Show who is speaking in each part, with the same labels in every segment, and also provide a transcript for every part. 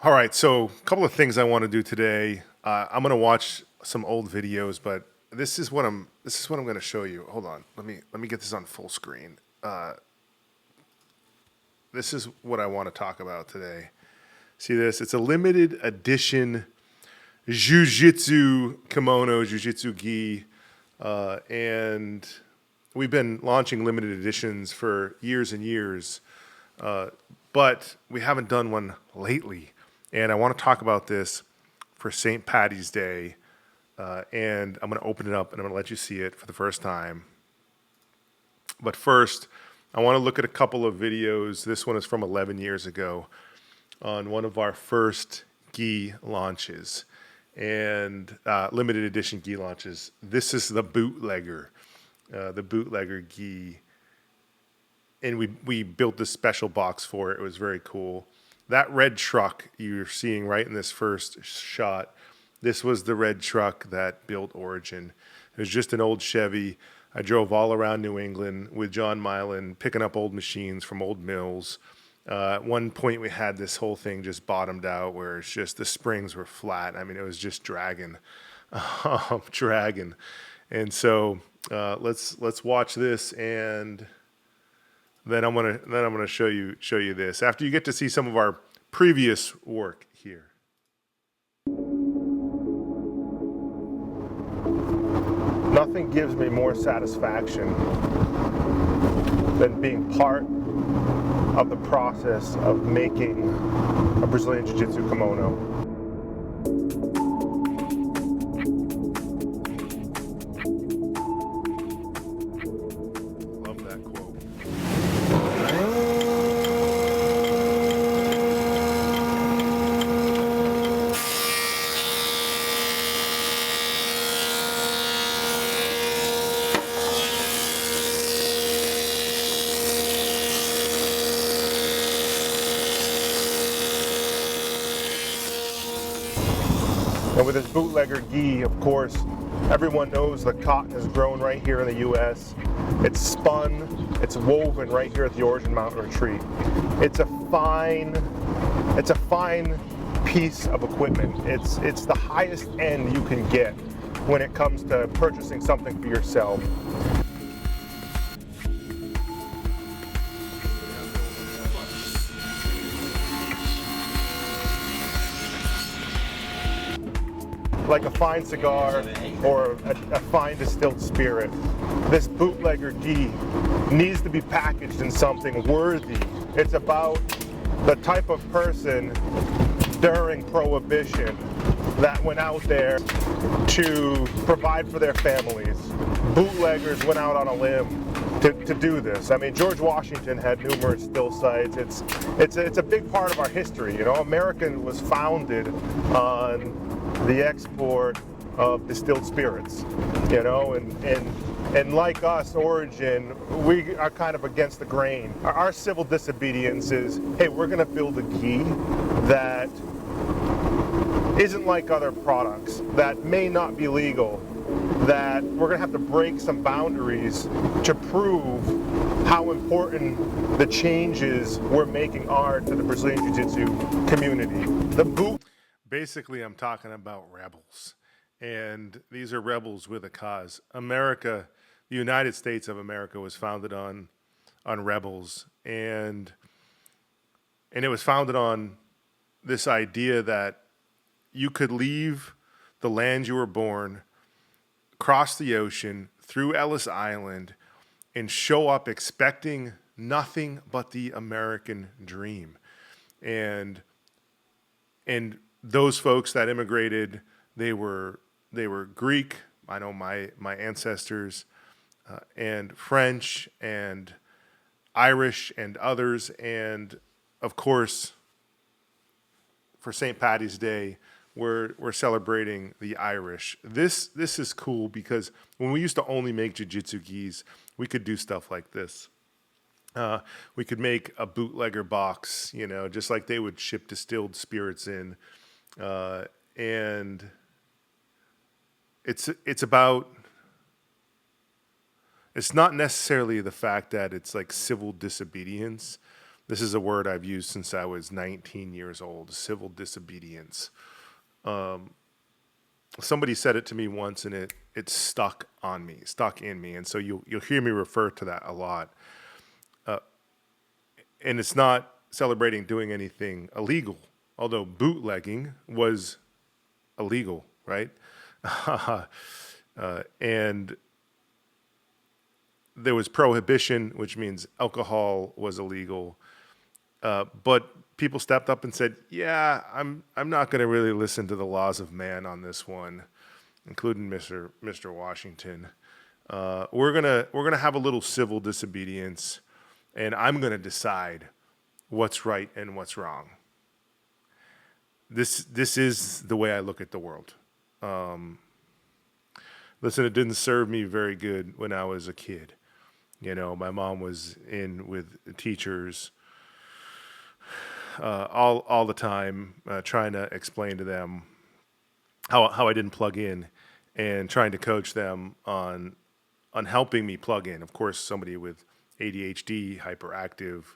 Speaker 1: All right, so a couple of things I want to do today. I'm going to watch some old videos, but this is what I'm going to show you. Hold on, let me get this on full screen. This is what I want to talk about today. See this? It's a limited edition jujitsu kimono, jujitsu gi, and we've been launching limited editions for years and years, but we haven't done one lately. And I want to talk about this for St. Patty's Day, and I'm going to open it up and I'm going to let you see it for the first time. But first, I want to look at a couple of videos. This one is from 11 years ago on one of our first gi launches and limited edition gi launches. This is the Bootlegger, gi, and we built this special box for it. It was very cool. That red truck you're seeing right in this first shot, this was the red truck that built Origin. It was just an old Chevy. I drove all around New England with John Milan, picking up old machines from old mills. At one point, we had this whole thing just bottomed out where it's just the springs were flat. I mean, it was just dragging. Dragging. And so let's watch this, and then I'm gonna show you this after you get to see some of our previous work here. Nothing gives me more satisfaction than being part of the process of making a Brazilian Jiu-Jitsu kimono. Love that quote. And with this Bootlegger gi, of course, everyone knows the cotton is grown right here in the U.S. It's spun, it's woven right here at the Origin Mountain Retreat. It's a fine piece of equipment. It's the highest end you can get when it comes to purchasing something for yourself. Like a fine cigar or a fine distilled spirit, this Bootlegger gi needs to be packaged in something worthy. It's about the type of person during Prohibition that went out there to provide for their families. Bootleggers went out on a limb to do this. I mean, George Washington had numerous still sites. It's a big part of our history. You know, America was founded on the export of distilled spirits, you know, and like us, Origin, we are kind of against the grain. Our civil disobedience is, hey, we're going to build a gi that isn't like other products, that may not be legal, that we're going to have to break some boundaries to prove how important the changes we're making are to the Brazilian Jiu-Jitsu community. Basically, I'm talking about rebels, and these are rebels with a cause. America, the United States of America, was founded on rebels, and it was founded on this idea that you could leave the land you were born, cross the ocean through Ellis Island, and show up expecting nothing but the American dream, and those folks that immigrated, they were Greek. I know my ancestors, and French and Irish and others, and of course, for St. Patty's Day, we're celebrating the Irish. This is cool because when we used to only make jiu-jitsu gis, we could do stuff like this. We could make a Bootlegger box, you know, just like they would ship distilled spirits in. And it's about, it's not necessarily the fact that it's like civil disobedience, This is a word I've used since I was 19 years old, civil disobedience. Somebody said it to me once, and it stuck on me, stuck in me. And so you'll hear me refer to that a lot. And it's not celebrating doing anything illegal, although bootlegging was illegal, right? And there was prohibition, which means alcohol was illegal. But people stepped up and said, "Yeah, I'm not going to really listen to the laws of man on this one," including Mr. Washington. We're gonna have a little civil disobedience, and I'm gonna decide what's right and what's wrong. This is the way I look at the world. Listen, it didn't serve me very good when I was a kid. You know, my mom was in with teachers all the time, trying to explain to them how I didn't plug in, and trying to coach them on helping me plug in. Of course, somebody with ADHD, hyperactive,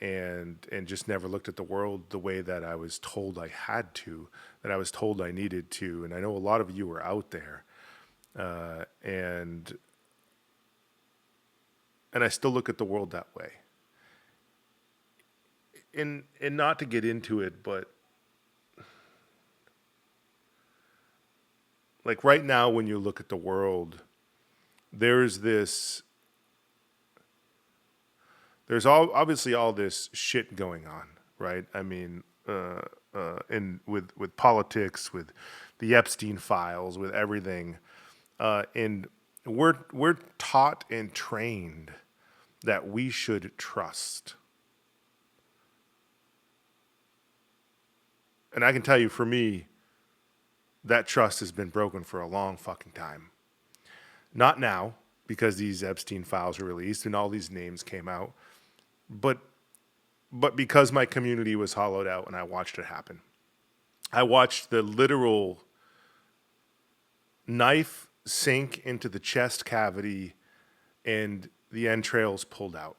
Speaker 1: and just never looked at the world the way that I was told I had to, that I was told I needed to. And I know a lot of you are out there, and I still look at the world that way. And not to get into it, but like right now, when you look at the world, there's obviously all this shit going on, right? I mean, and with politics, with the Epstein files, with everything, and we're taught and trained that we should trust. And I can tell you, for me, that trust has been broken for a long fucking time. Not now, because these Epstein files were released and all these names came out, but because my community was hollowed out and I watched it happen. I watched the literal knife sink into the chest cavity and the entrails pulled out.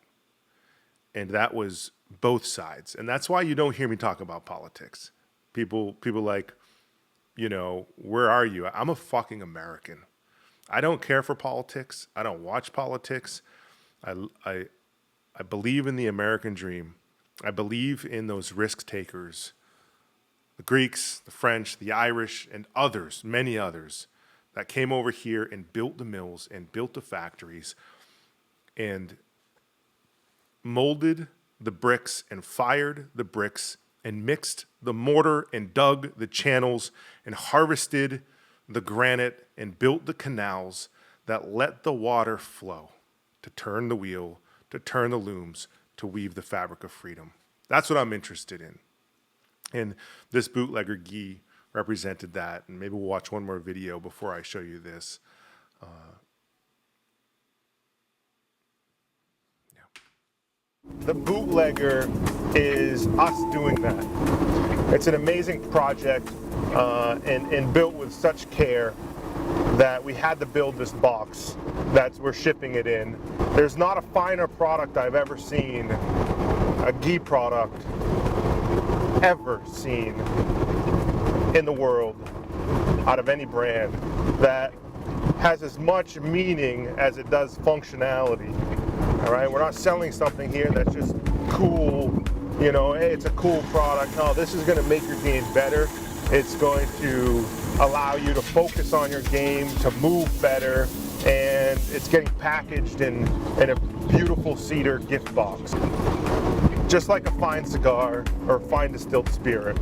Speaker 1: And that was both sides. And that's why you don't hear me talk about politics. People like, you know, where are you? I'm a fucking American. I don't care for politics. I don't watch politics. I believe in the American dream. I believe in those risk takers, the Greeks, the French, the Irish, and others, many others, that came over here and built the mills and built the factories and molded the bricks and fired the bricks and mixed the mortar and dug the channels and harvested the granite and built the canals that let the water flow to turn the wheel, to turn the looms, to weave the fabric of freedom. That's what I'm interested in. And this bootlegger gi represented that. And maybe we'll watch one more video before I show you this. The bootlegger is us doing that. It's an amazing project, and built with such care that we had to build this box that we're shipping it in. There's not a finer product I've ever seen, a gi product ever seen in the world out of any brand that has as much meaning as it does functionality. All right, we're not selling something here that's just cool, you know, hey, it's a cool product. No, this is going to make your game better. It's going to allow you to focus on your game, to move better, and it's getting packaged in a beautiful cedar gift box. Just like a fine cigar or fine distilled spirit.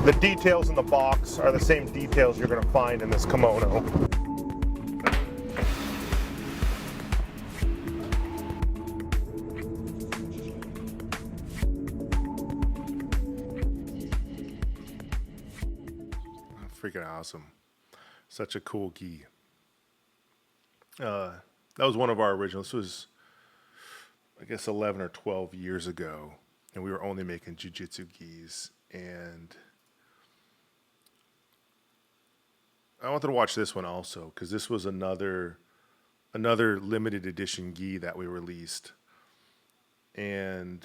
Speaker 1: The details in the box are the same details you're going to find in this kimono. Freaking awesome. Such a cool gi. That was one of our originals. This was, I guess, 11 or 12 years ago, and we were only making jiu-jitsu gis. And I wanted to watch this one also, because this was another limited edition gi that we released. and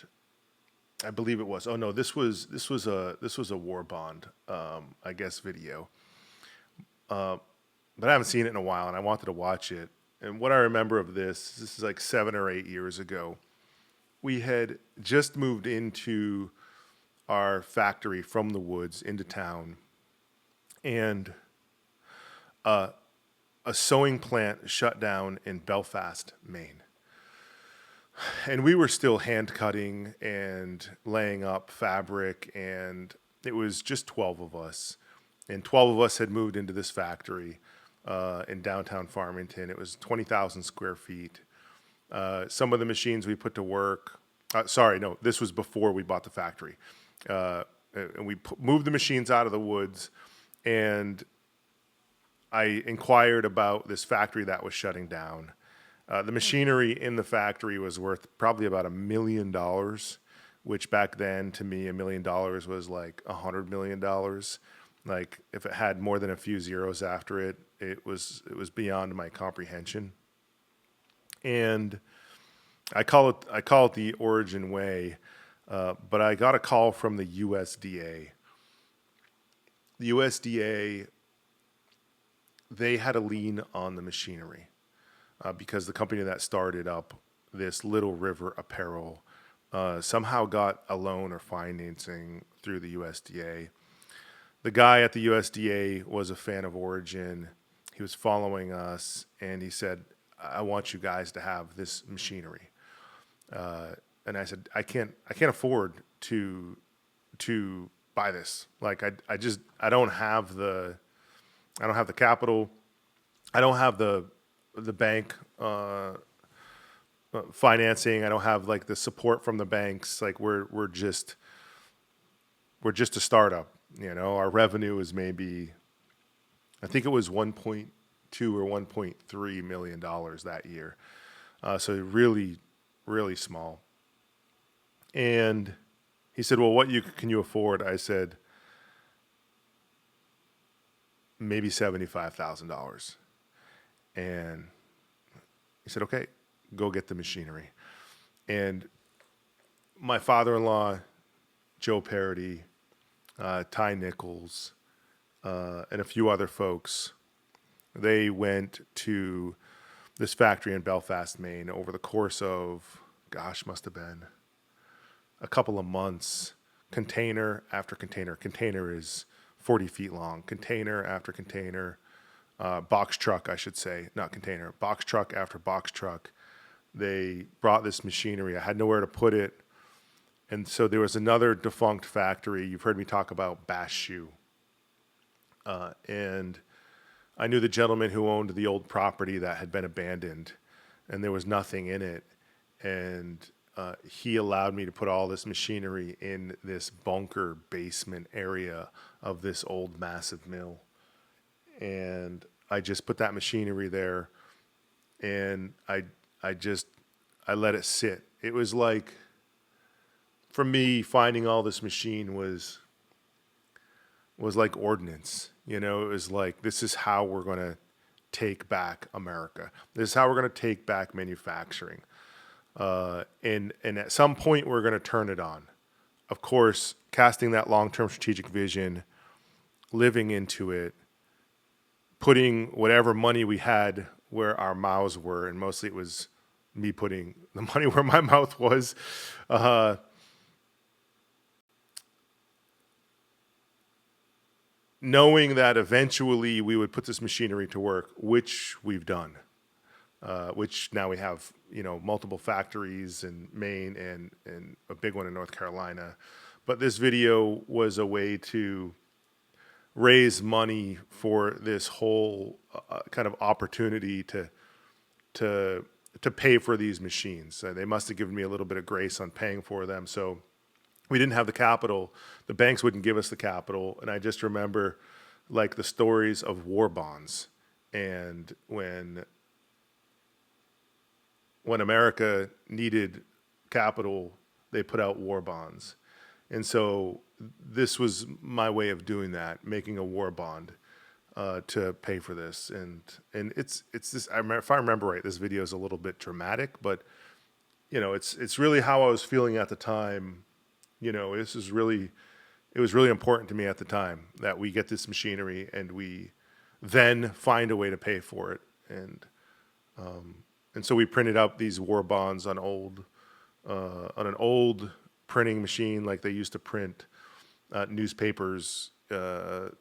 Speaker 1: I believe it was. Oh no, this was a war bond, I guess video. But I haven't seen it in a while, and I wanted to watch it. And what I remember of this is like 7 or 8 years ago. We had just moved into our factory from the woods into town, and a sewing plant shut down in Belfast, Maine. And we were still hand cutting and laying up fabric, and it was just 12 of us. And 12 of us had moved into this factory in downtown Farmington. It was 20,000 square feet. Some of the machines we put to work, sorry, no, this was before we bought the factory. And we moved the machines out of the woods, and I inquired about this factory that was shutting down. The machinery in the factory was worth probably about $1 million, which back then to me $1 million was like $100 million. Like if it had more than a few zeros after it, it was beyond my comprehension. And I call it the Origin Way, but I got a call from the USDA. The USDA, they had a lien on the machinery because the company that started up this Little River Apparel somehow got a loan or financing through the USDA. The guy at the USDA was a fan of Origin. He was following us, and he said, "I want you guys to have this machinery." And I said, "I can't afford to buy this. Like I don't have the capital. I don't have the bank financing. I don't have like the support from the banks. Like we're just a startup. You know, our revenue is maybe, I think it was 1.2 or 1.3 million dollars that year. So really, really small." And he said, "Well, can you afford?" I said, "Maybe $75,000. And he said, "Okay, go get the machinery." And my father-in-law, Joe Parody, Ty Nichols, and a few other folks, they went to this factory in Belfast, Maine over the course of, must have been a couple of months, container after container. Container is 40 feet long. Container after container, box truck, I should say, not container, box truck after box truck. They brought this machinery. I had nowhere to put it. And so there was another defunct factory. You've heard me talk about Bash Shoe. And I knew the gentleman who owned the old property that had been abandoned, and there was nothing in it. And he allowed me to put all this machinery in this bunker basement area of this old massive mill. And I just put that machinery there, and I let it sit. It was like, for me, finding all this machine was like ordnance. You know, it was like, this is how we're going to take back America. This is how we're going to take back manufacturing. And at some point, we're going to turn it on. Of course, casting that long-term strategic vision, living into it, putting whatever money we had where our mouths were, and mostly it was me putting the money where my mouth was. Knowing that eventually we would put this machinery to work, which we've done, which now we have, multiple factories in Maine and a big one in North Carolina. But this video was a way to raise money for this whole kind of opportunity to pay for these machines. They must have given me a little bit of grace on paying for them. So we didn't have the capital. The banks wouldn't give us the capital. And I just remember like the stories of war bonds. And when America needed capital, they put out war bonds. And so this was my way of doing that, making a war bond to pay for this. And it's this, if I remember right, this video is a little bit dramatic, but it's really how I was feeling at the time. It was really important to me at the time that we get this machinery and we then find a way to pay for it. And so we printed out these war bonds on an old printing machine, like they used to print newspapers, out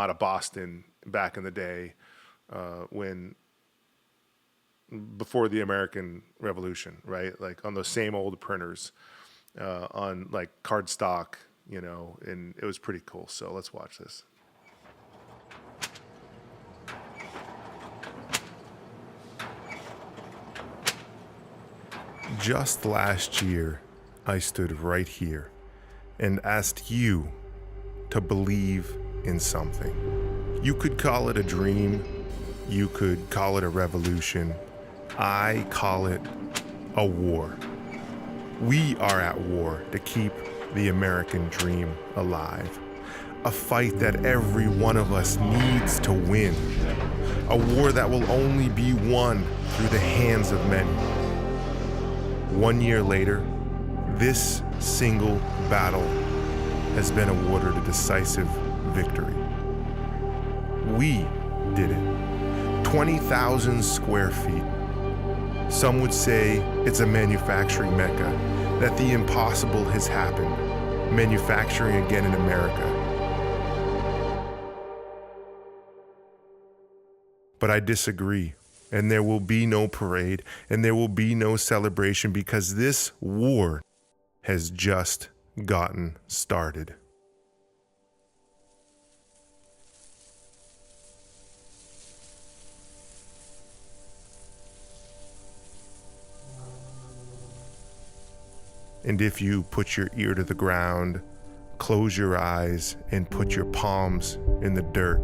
Speaker 1: of Boston back in the day, before the American Revolution, right? Like on those same old printers, on like cardstock, and it was pretty cool. So let's watch this. Just last year, I stood right here and asked you to believe in something. You could call it a dream. You could call it a revolution. I call it a war. We are at war to keep the American dream alive. A fight that every one of us needs to win. A war that will only be won through the hands of many. 1 year later, this single battle has been awarded a decisive victory. We did it. 20,000 square feet. Some would say it's a manufacturing mecca, that the impossible has happened, manufacturing again in America. But I disagree, and there will be no parade, and there will be no celebration, because this war has just gotten started. And if you put your ear to the ground, close your eyes, and put your palms in the dirt,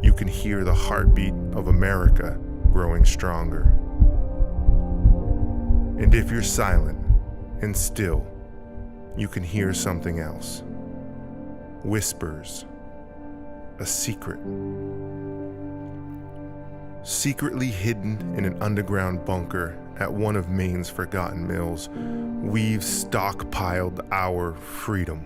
Speaker 1: you can hear the heartbeat of America growing stronger. And if you're silent and still, you can hear something else. Whispers. A secret. Secretly hidden in an underground bunker at one of Maine's forgotten mills, we've stockpiled our freedom.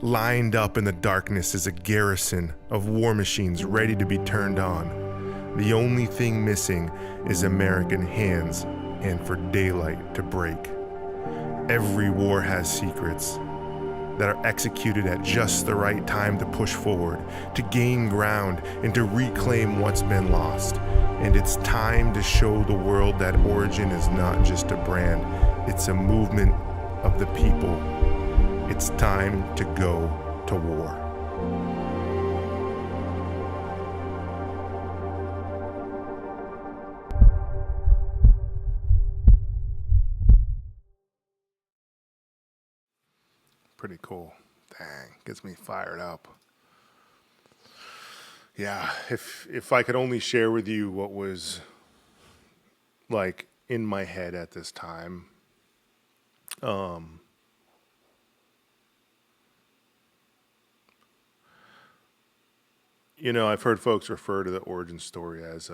Speaker 1: Lined up in the darkness is a garrison of war machines ready to be turned on. The only thing missing is American hands and for daylight to break. Every war has secrets that are executed at just the right time to push forward, to gain ground, and to reclaim what's been lost. And it's time to show the world that Origin is not just a brand, it's a movement of the people. It's time to go to war. Pretty cool. Dang, gets me fired up. Yeah, if I could only share with you what was like in my head at this time. I've heard folks refer to the origin story as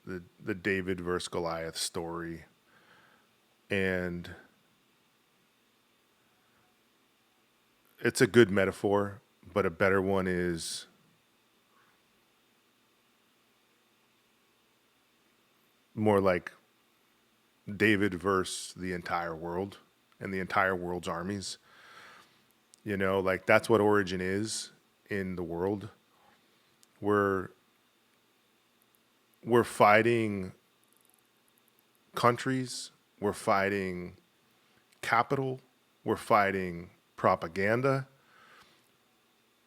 Speaker 1: the David versus Goliath story. And it's a good metaphor, but a better one is more like David versus the entire world and the entire world's armies. Like that's what Origin is in the world. We're fighting countries, we're fighting capital, we're fighting propaganda,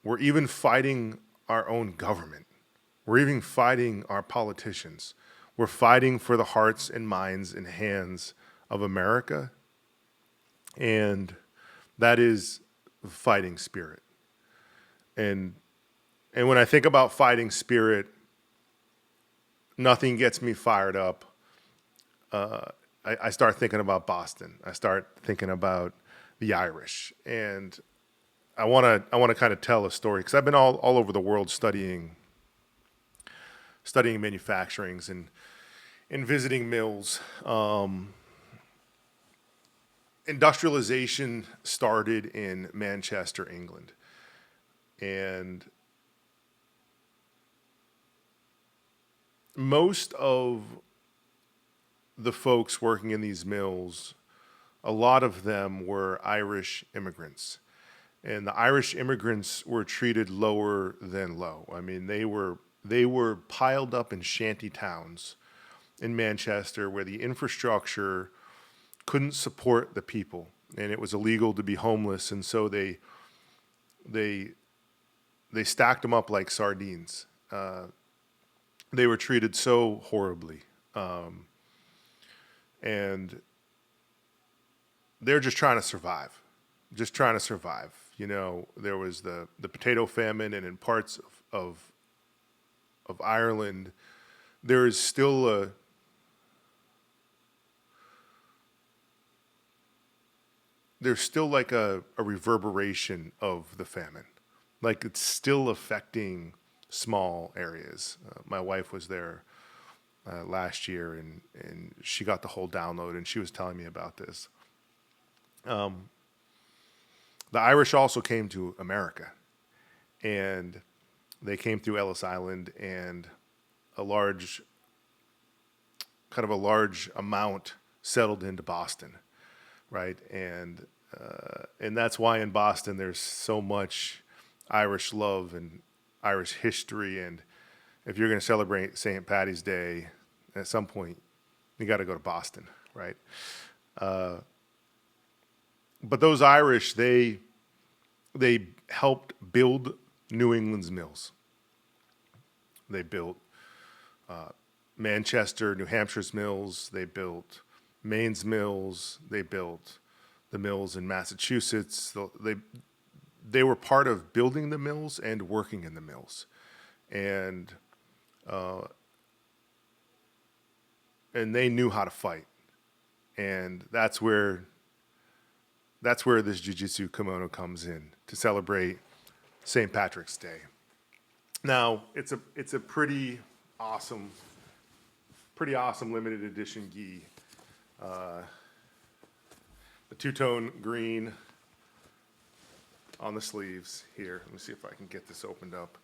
Speaker 1: we're even fighting our own government. We're even fighting our politicians. We're fighting for the hearts and minds and hands of America. And that is fighting spirit. And when I think about fighting spirit, nothing gets me fired up. I start thinking about Boston. I start thinking about the Irish. And I want to kind of tell a story, because I've been all over the world studying manufacturings, and in visiting mills. Industrialization started in Manchester, England. And most of the folks working in these mills, a lot of them were Irish immigrants. And the Irish immigrants were treated lower than low. I mean, they were piled up in shanty towns in Manchester where the infrastructure couldn't support the people, and it was illegal to be homeless, and so they stacked them up like sardines. They were treated so horribly, and they're just trying to survive, just trying to survive. You know, there was the potato famine, and in parts of Ireland, there is still there's still like a reverberation of the famine. Like it's still affecting small areas. My wife was there last year, and she got the whole download, and she was telling me about this. The Irish also came to America, and they came through Ellis Island, and a large amount settled into Boston, right? And that's why in Boston there's so much Irish love and Irish history. And if you're going to celebrate St. Paddy's Day, at some point you got to go to Boston, right? But those Irish, they helped build New England's mills. They built Manchester, New Hampshire's mills. They built Maine's mills. They built the mills in Massachusetts. They were part of building the mills and working in the mills, and they knew how to fight, and that's where this jiu-jitsu kimono comes in to celebrate St. Patrick's Day. Now it's a pretty awesome limited edition gi. The two-tone green on the sleeves here. Let me see if I can get this opened up.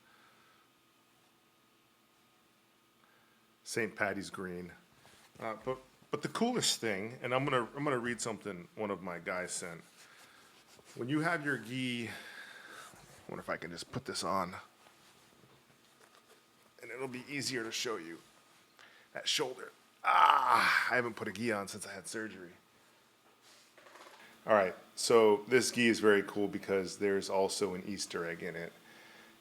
Speaker 1: St. Patty's green. But the coolest thing, and I'm gonna read something one of my guys sent. When you have your gi, I wonder if I can just put this on, and it'll be easier to show you that shoulder. I haven't put a gi on since I had surgery. All right, so this gi is very cool because there's also an Easter egg in it.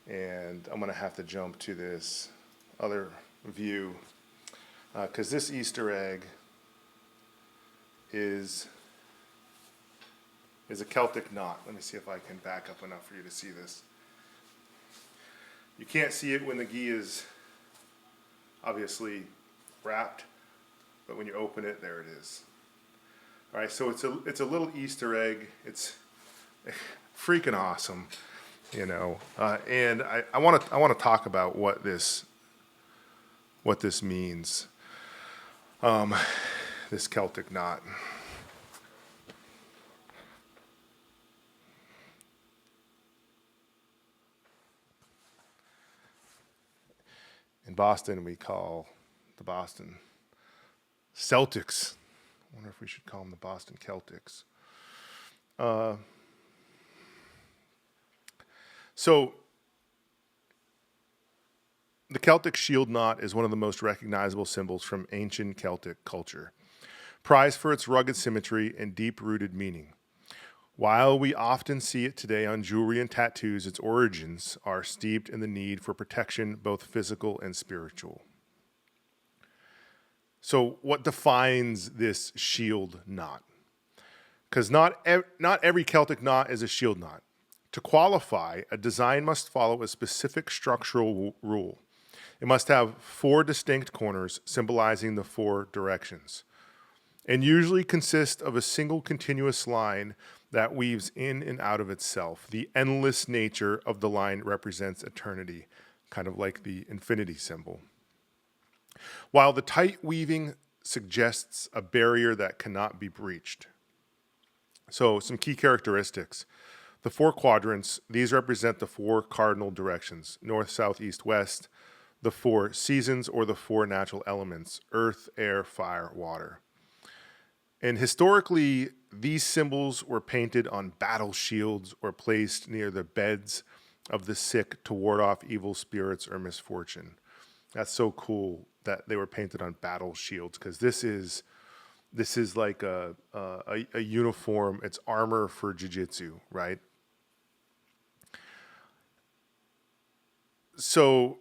Speaker 1: And I'm gonna have to jump to this other view because this Easter egg is a Celtic knot. Let me see if I can back up enough for you to see this. You can't see it when the gi is obviously wrapped, but when you open it, there it is. All right, so it's a little Easter egg. It's freaking awesome, you know. And I want to talk about what this means. This Celtic knot. In Boston, we call the Boston Celtics. I wonder if we should call them the Boston Celtics. So the Celtic shield knot is one of the most recognizable symbols from ancient Celtic culture, prized for its rugged symmetry and deep-rooted meaning. While we often see it today on jewelry and tattoos, its origins are steeped in the need for protection, both physical and spiritual. So what defines this shield knot? Because not every Celtic knot is a shield knot. To qualify, a design must follow a specific structural rule. It must have 4 distinct corners symbolizing the 4 directions, and usually consist of a single continuous line that weaves in and out of itself. The endless nature of the line represents eternity, kind of like the infinity symbol. while the tight weaving suggests a barrier that cannot be breached. So, some key characteristics. The four quadrants, these represent the four cardinal directions: north, south, east, west, the four seasons, or the four natural elements: earth, air, fire, water. And historically, these symbols were painted on battle shields or placed near the beds of the sick to ward off evil spirits or misfortune. That's so cool that they were painted on battle shields, because this is like a uniform. It's armor for jiu-jitsu, right? So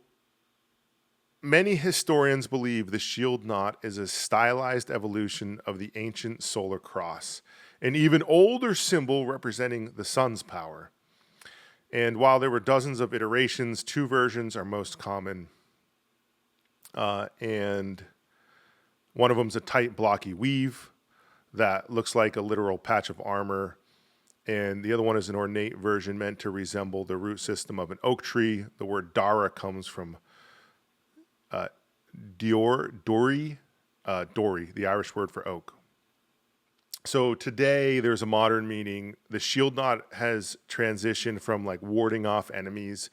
Speaker 1: many historians believe the shield knot is a stylized evolution of the ancient solar cross, an even older symbol representing the sun's power. And while there were dozens of iterations, two versions are most common. And one of them is a tight, blocky weave that looks like a literal patch of armor. And the other one is an ornate version meant to resemble the root system of an oak tree. The word dara comes from dory, the Irish word for oak. So today there's a modern meaning. The shield knot has transitioned from like warding off enemies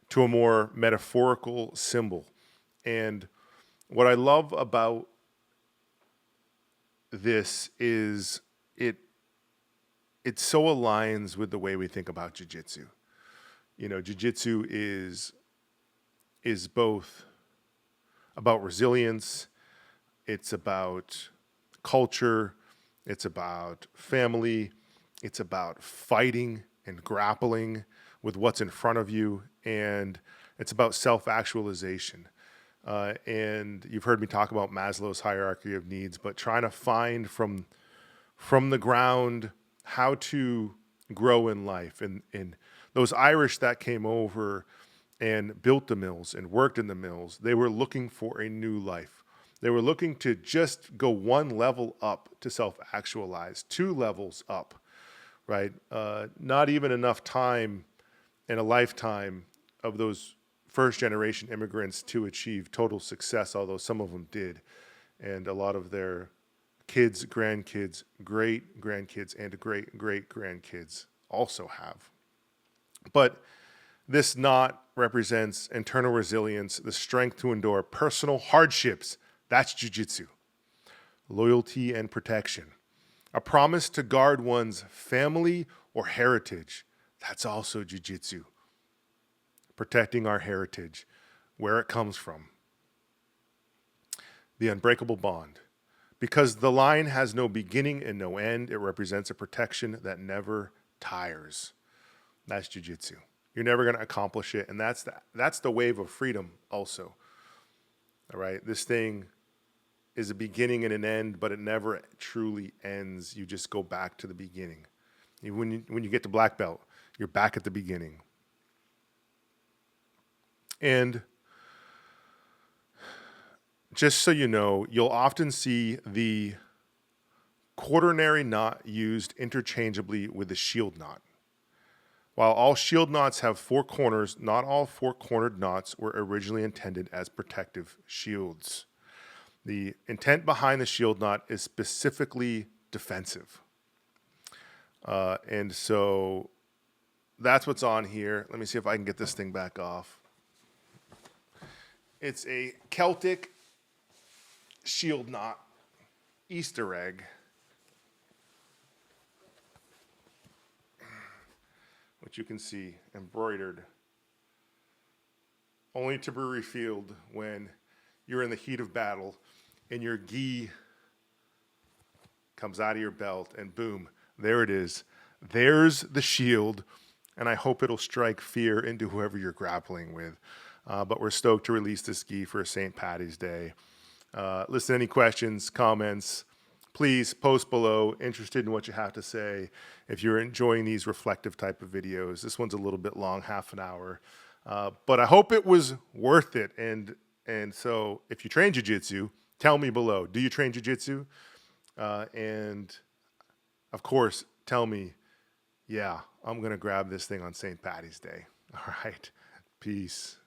Speaker 1: to a more metaphorical symbol. And what I love about this is it so aligns with the way we think about jiu-jitsu. You know, jiu-jitsu is both about resilience, it's about culture, it's about family, it's about fighting and grappling with what's in front of you, and it's about self-actualization. And you've heard me talk about Maslow's hierarchy of needs, but trying to find from the ground how to grow in life. And those Irish that came over and built the mills and worked in the mills, they were looking for a new life. They were looking to just go one level up to self-actualize, two levels up, right? Not even enough time in a lifetime of those first-generation immigrants to achieve total success, although some of them did. And a lot of their kids, grandkids, great-grandkids, and great-great-grandkids also have. But this knot represents internal resilience, the strength to endure personal hardships. That's jiu-jitsu. Loyalty and protection. A promise to guard one's family or heritage. That's also jiu-jitsu. Protecting our heritage, where it comes from. The unbreakable bond. Because the line has no beginning and no end, it represents a protection that never tires. That's jiu-jitsu. You're never going to accomplish it, and that's the wave of freedom also. All right, this thing is a beginning and an end, but it never truly ends. You just go back to the beginning. When you get to black belt, you're back at the beginning. And just so you know, you'll often see the quaternary knot used interchangeably with the shield knot. While all shield knots have four corners, not all four-cornered knots were originally intended as protective shields. The intent behind the shield knot is specifically defensive. And so that's what's on here. Let me see if I can get this thing back off. It's a Celtic shield knot Easter egg. Which you can see embroidered, only to be revealed when you're in the heat of battle and your gi comes out of your belt and boom, there it is. There's the shield, and I hope it'll strike fear into whoever you're grappling with. But we're stoked to release this gi for St. Paddy's Day. Listen, any questions, comments, please post below. Interested in what you have to say. If you're enjoying these reflective type of videos, this one's a little bit long, half an hour. But I hope it was worth it. And so if you train jiu-jitsu, tell me below. Do you train jiu-jitsu? And of course, tell me, yeah, I'm going to grab this thing on St. Paddy's Day. All right. Peace.